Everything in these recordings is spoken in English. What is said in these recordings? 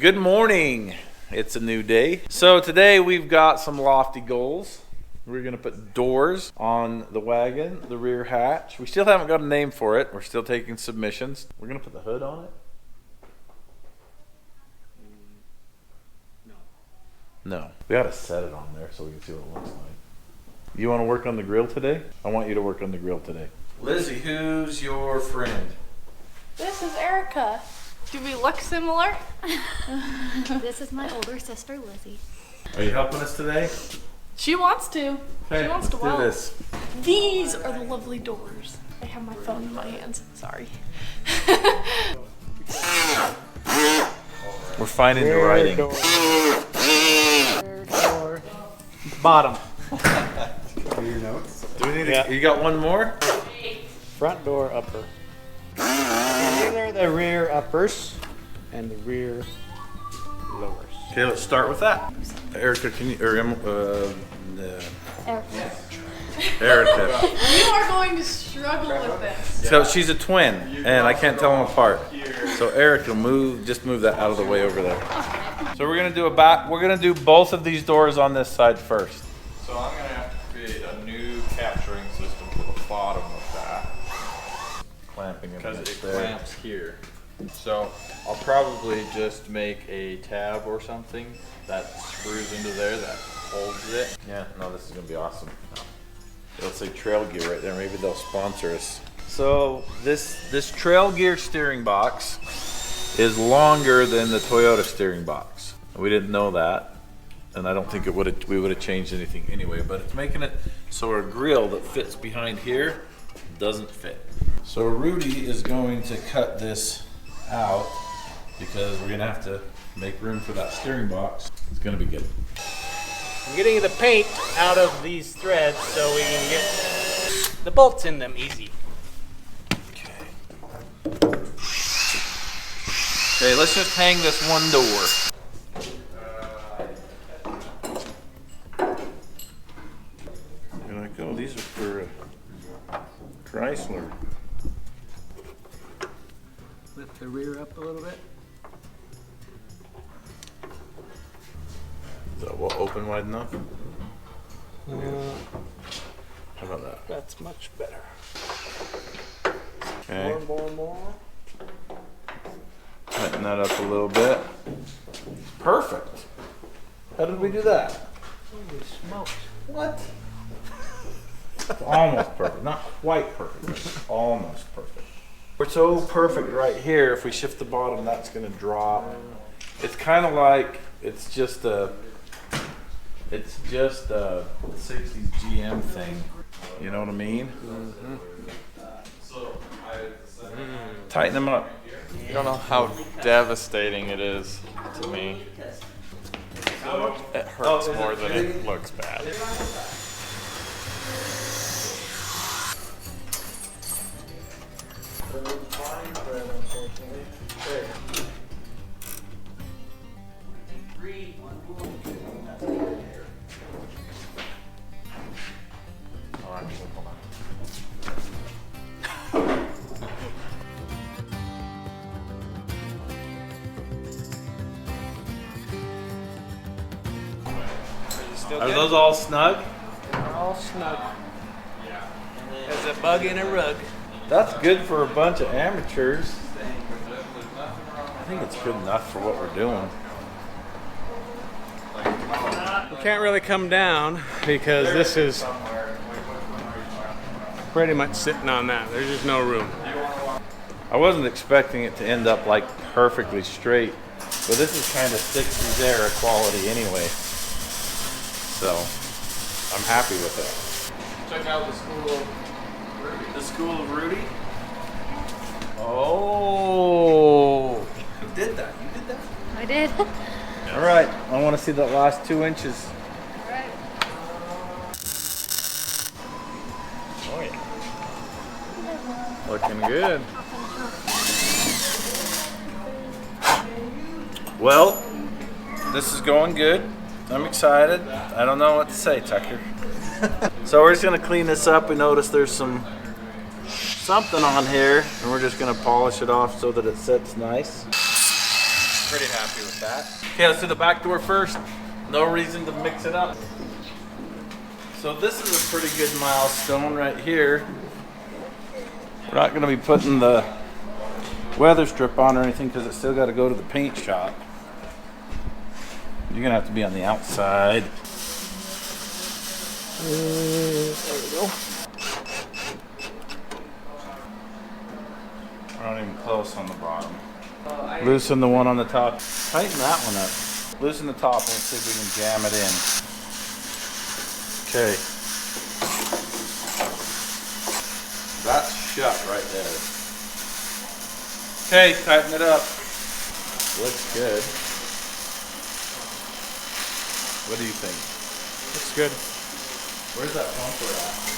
Good morning. It's a new day. So today we've got some lofty goals. We're gonna put doors on the wagon, the rear hatch. We still haven't got a name for it. We're still taking submissions. We're gonna put the hood on it. No. We gotta set it on there so we can see what it looks like. You wanna work on the grill today? I want you to work on the grill today. Lizzie, who's your friend? This is Erica. Do we look similar? This is my older sister, Lizzie. Are you helping us today? She wants to. Okay, She wants to let's weld. do this. These are the lovely doors. I have my phone in my hands. Sorry. We're finding the writing. Door. Bottom. Your notes. Do we need to, Yeah. you got one more? Front door upper. These are the rear uppers and the rear lowers. Okay, let's start with that. Erica, can you, or Erica. You are going to struggle with this. So she's a twin, and I can't tell them apart. So Erica, just move that out of the way over there. So we're gonna do we're gonna do both of these doors on this side first. So I'm gonna have to create a new capturing system for the bottom of that Clamping it because it there. clamps here. So I'll probably just make a tab or something that screws into there that holds it. Yeah, no, this is gonna be awesome. It'll say Trail Gear right there. Maybe they'll sponsor us. So this Trail Gear steering box is longer than the Toyota steering box. We didn't know that, and I don't think we would have changed anything anyway. But it's making it so our grill that fits behind here doesn't fit. So Rudy is going to cut this out because we're gonna have to make room for that steering box. It's gonna be good. I'm getting the paint out of these threads so we can get the bolts in them easy. Okay, let's just hang this one door. There I go. These are for Chrysler. Lift the rear up a little bit. Is that open wide enough? How about that? That's much better. Okay, More. tighten that up a little bit. Perfect. How did we do that? Holy smokes. What? Almost perfect. Not quite perfect, but almost perfect. We're so perfect right here. If we shift the bottom, that's going to drop. It's kind of like it's just a 60s GM thing. You know what I mean? Mm-hmm. Tighten them up. You don't know how devastating it is to me. It hurts more than it looks bad. Are those all snug? They're all snug. There's a bug in a rug. That's good for a bunch of amateurs. I think it's good enough for what we're doing. We can't really come down because this is pretty much sitting on that. There's just no room. I wasn't expecting it to end up like perfectly straight, but this is kind of 60s era quality anyway. So I'm happy with it. Check out the School of Rudy. The School of Rudy? Oh, who did that? You did that? I did. All right, I want to see that last 2 inches. Oh yeah. Looking good. Well, this is going good. I'm excited. I don't know what to say, Tucker. So we're just gonna clean this up. We noticed there's something on here, and we're just gonna polish it off so that it sits nice. pretty happy with that. Okay, let's do the back door first. No reason to mix it up. So this is a pretty good milestone right here. We're not gonna be putting the weather strip on or anything because it's still gotta go to the paint shop. You're gonna have to be on the outside. There we go. We're not even close on the bottom. Loosen the one on the top. Tighten that one up. Loosen the top and let's see if we can jam it in. Okay. That's shut right there. Okay, tighten it up. Looks good. What do you think? Looks good. Where's that bumper at?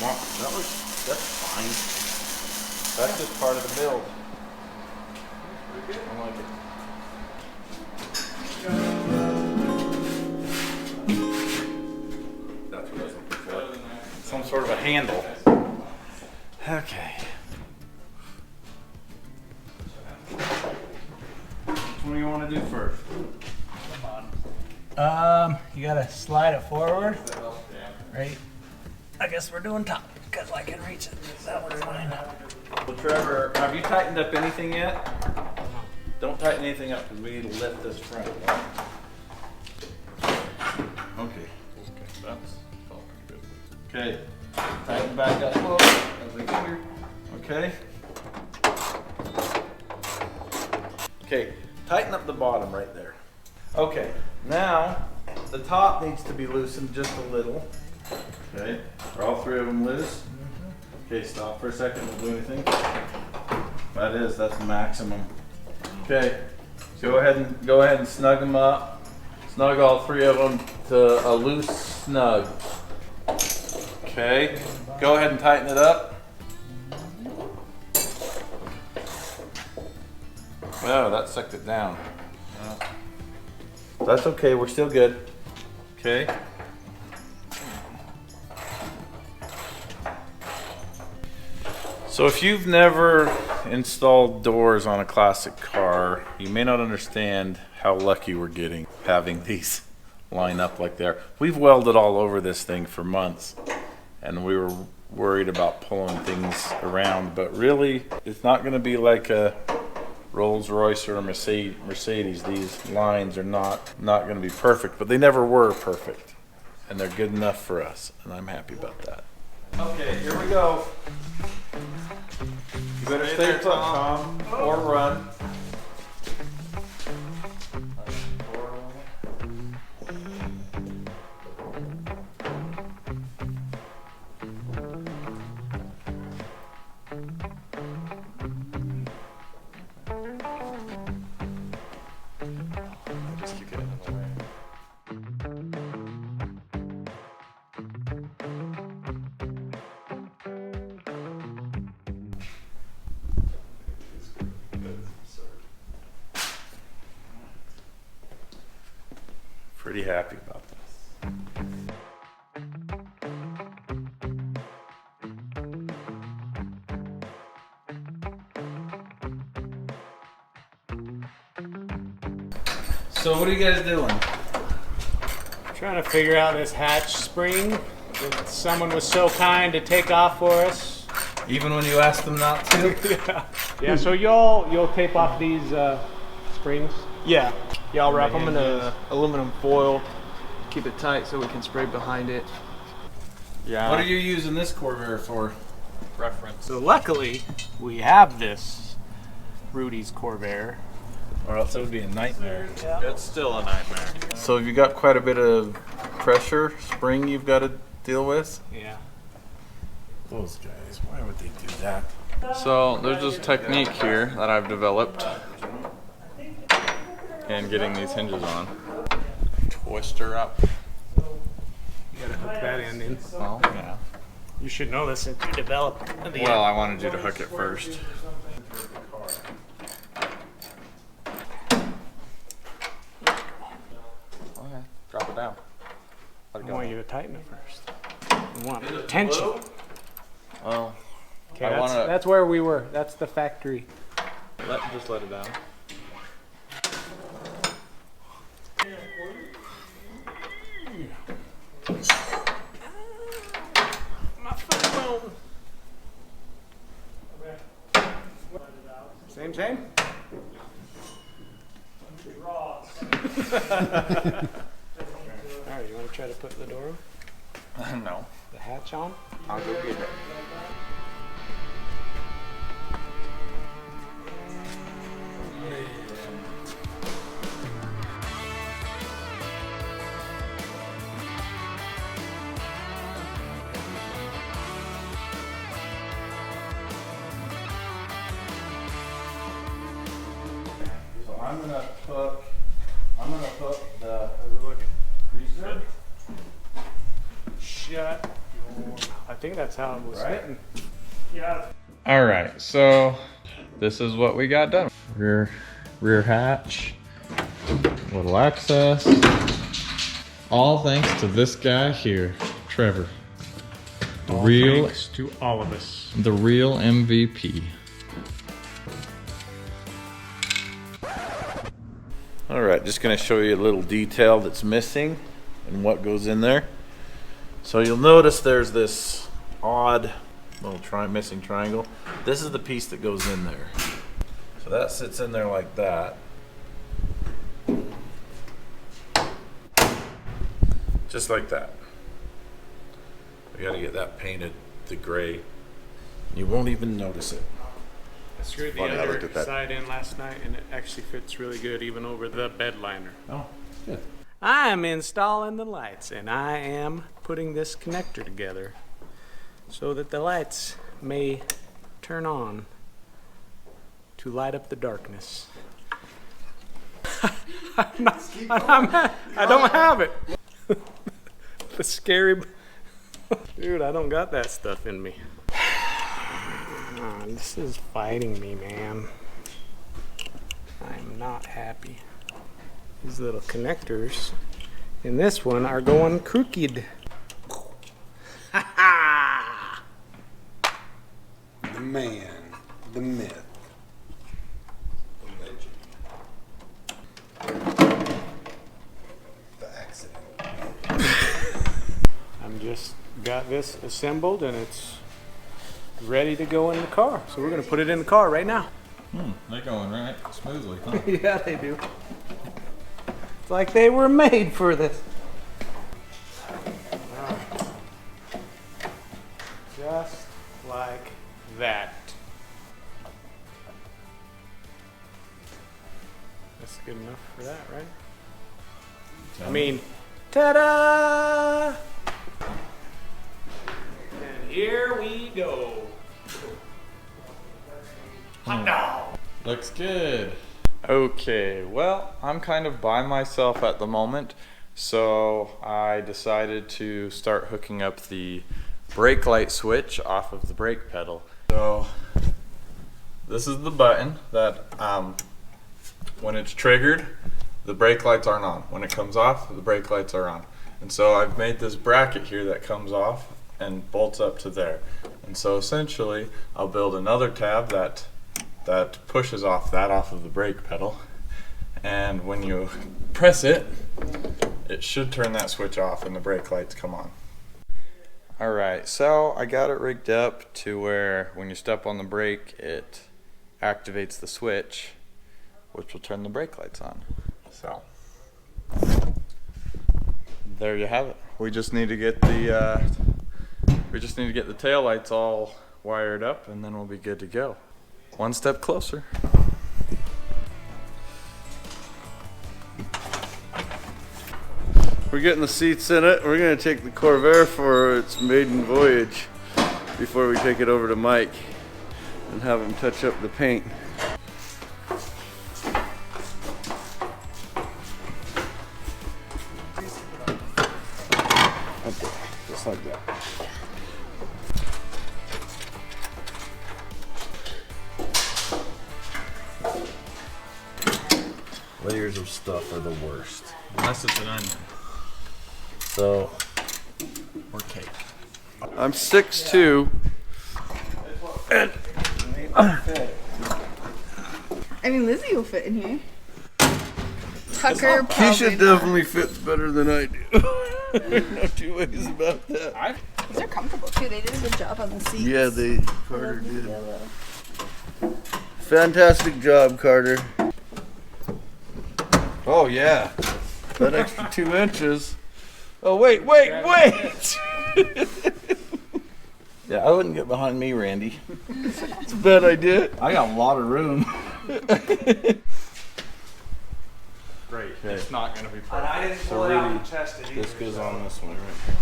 Well, that's fine. That's just part of the build. I like it. That's what I was looking for. Some sort of a handle. Okay. What do you want to do first? You gotta slide it forward. Right. I guess we're doing top because I can reach it. That one's fine. Well, Trevor, have you tightened up anything yet? Don't tighten anything up because we need to lift this front. Okay. That's felt pretty good. Okay. Tighten back up a little as we go here. Okay. Okay. Tighten up the bottom right there. Okay. Now the top needs to be loosened just a little. Okay. Are all three of them loose? Okay. Stop for a second. Don't do anything. That's the maximum. Okay. Go ahead and snug them up. Snug all three of them to a loose snug. Okay. Go ahead and tighten it up. Wow, that sucked it down. That's okay, we're still good. Okay. So if you've never installed doors on a classic car, you may not understand how lucky we're getting having these line up like they are. We've welded all over this thing for months and we were worried about pulling things around, but really it's not going to be like a Rolls Royce or a Mercedes. These lines are not going to be perfect, but they never were perfect, and they're good enough for us, and I'm happy about that. Okay, here we go. You better stay put, Tom, or run. Just keep getting in the way. Pretty happy about this. So what are you guys doing? Trying to figure out this hatch spring that someone was so kind to take off for us. Even when you asked them not to? Yeah, so you'll tape off these springs. Yeah, I'll wrap them in aluminum foil, keep it tight so we can spray behind it. Yeah. What are you using this Corvair for? Reference? So luckily, we have this Rudy's Corvair. Or else it would be a nightmare. It's still a nightmare. So you got quite a bit of pressure spring you've got to deal with? Yeah. Those guys, why would they do that? So there's this technique here that I've developed in getting these hinges on. Twist her up. You gotta hook that end in. Well, yeah. You should know this if you develop the Well, I wanted you to hook it first. tighten it first. We want tension. Well, Okay, I wanna- that's where we were. That's the factory. just let it down. Same? Alright, you want to try to put the door, No. the hatch on? I'll go get it. So I'm gonna put the greaser. Shut your mouth. I think that's how it was Right. fitting. Yeah. All right, so this is what we got done. Rear hatch, little access. All thanks to this guy here, Trevor. The real, Thanks to all of us. the real MVP. All right, just gonna show you a little detail that's missing and what goes in there. So you'll notice there's this odd little missing triangle. This is the piece that goes in there. So that sits in there like that. Just like that. We gotta get that painted the gray. You won't even notice it. I screwed the Funny, I looked other at that. side in last night and it actually fits really good even over the bed liner. Oh, good. I am installing the lights and I am putting this connector together so that the lights may turn on to light up the darkness. I don't have it. The scary... Dude, I don't got that stuff in me. This is fighting me, man. I'm not happy. These little connectors in this one are going crooked. The man, the myth, the legend, the accident. I'm just got this assembled and it's ready to go in the car. So we're gonna put it in the car right now. They're going right smoothly, huh? Yeah, they do. It's like they were made for this. Just like that. That's good enough for that, right? I mean, ta-da! And here we go. Hot dog! Looks good. Okay, well, I'm kind of by myself at the moment, so I decided to start hooking up the brake light switch off of the brake pedal. So this is the button that when it's triggered, the brake lights aren't on. When it comes off, the brake lights are on. And so I've made this bracket here that comes off and bolts up to there. And so essentially, I'll build another tab that pushes off of the brake pedal, and when you press it, it should turn that switch off and the brake lights come on. Alright, so I got it rigged up to where when you step on the brake, it activates the switch, which will turn the brake lights on. So there you have it. We just need to get the tail lights all wired up, and then we'll be good to go. One step closer. We're getting the seats in it. We're going to take the Corvair for its maiden voyage before we take it over to Mike and have him touch up the paint. Okay, just like that. Layers of stuff are the worst. Unless it's an onion. So or cake. I'm 6'2". I mean, Lizzie will fit in here. Tucker probably Keisha not. definitely fits better than I do. No two ways about that. These are comfortable too. They did a good job on the seats. Yeah, Carter did. Fantastic job, Carter. Oh yeah, that extra 2 inches. Oh wait. Yeah, I wouldn't get behind me, Randy. It's a bad idea. I got a lot of room. Great. It's not going to be perfect. So Rudy, this goes on this one right here.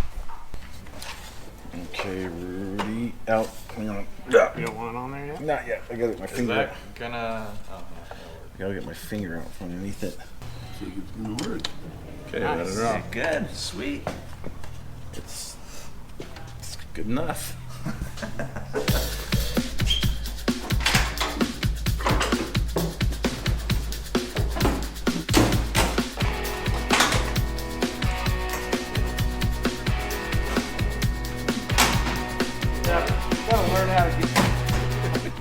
Okay, Rudy, out. Hang on. You don't want it on there yet? Not yet. I gotta get my Is finger. that gonna? Gotta get my finger out from underneath it. think it's gonna work. Okay, let it off. Good, sweet. It's good enough.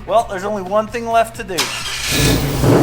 Well, there's only one thing left to do.